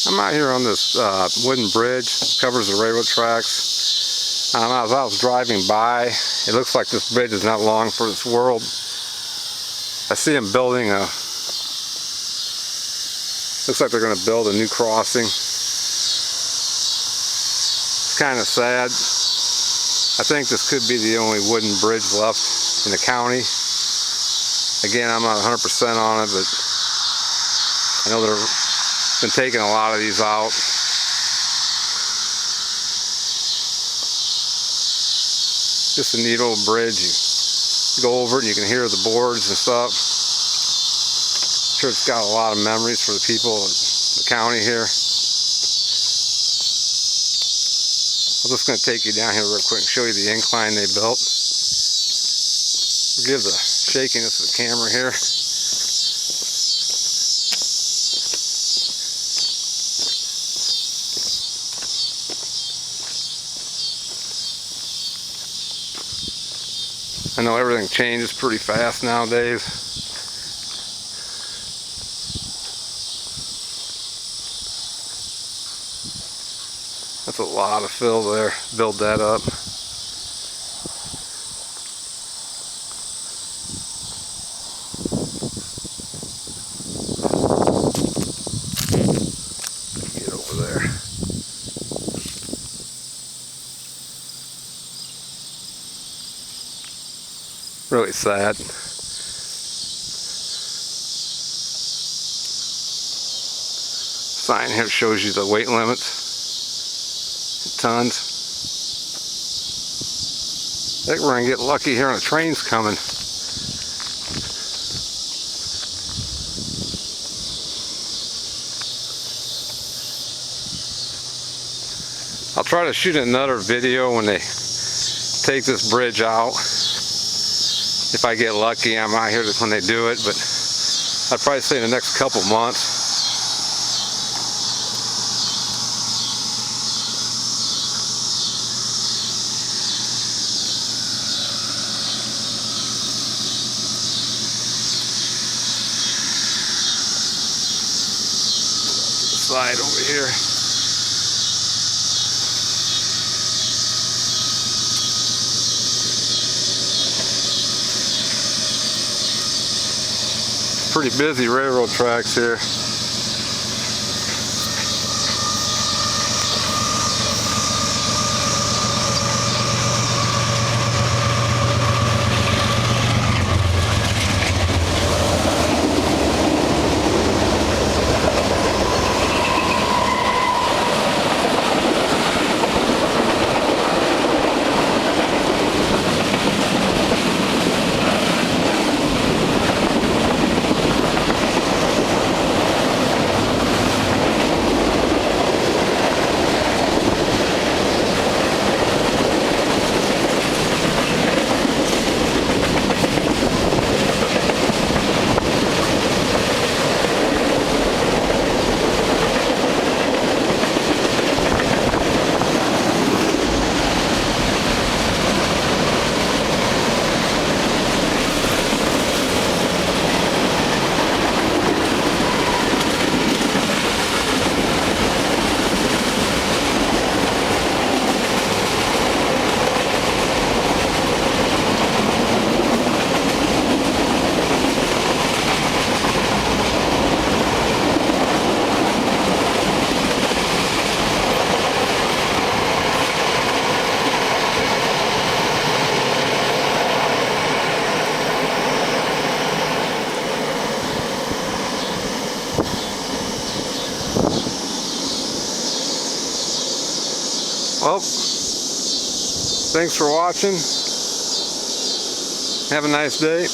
I'm out here on this wooden bridge, covers the railroad tracks. As I was driving by, it looks like this bridge is not long for this world. I see them building looks like they're going to build a new crossing. It's kind of sad. I think this could be the only wooden bridge left in the county. Again, I'm not 100% on it, but I know they've been taking a lot of these out. Just a neat old bridge. You go over it and you can hear the boards and stuff. I'm sure it's got a lot of memories for the people in the county here. I'm just going to take you down here real quick and show you the incline they built. Forgive the shakiness of the camera here. I know everything changes pretty fast nowadays. That's a lot of fill there. Build that up. Get over there. Really sad. Sign here shows you the weight limits. Tons. I think we're going to get lucky here and a train's coming. I'll try to shoot another video when they take this bridge out. If I get lucky, I'm out here when they do it, but I'd probably say in the next couple months. Side over here. Pretty busy railroad tracks here. Well, thanks for watching. Have a nice day.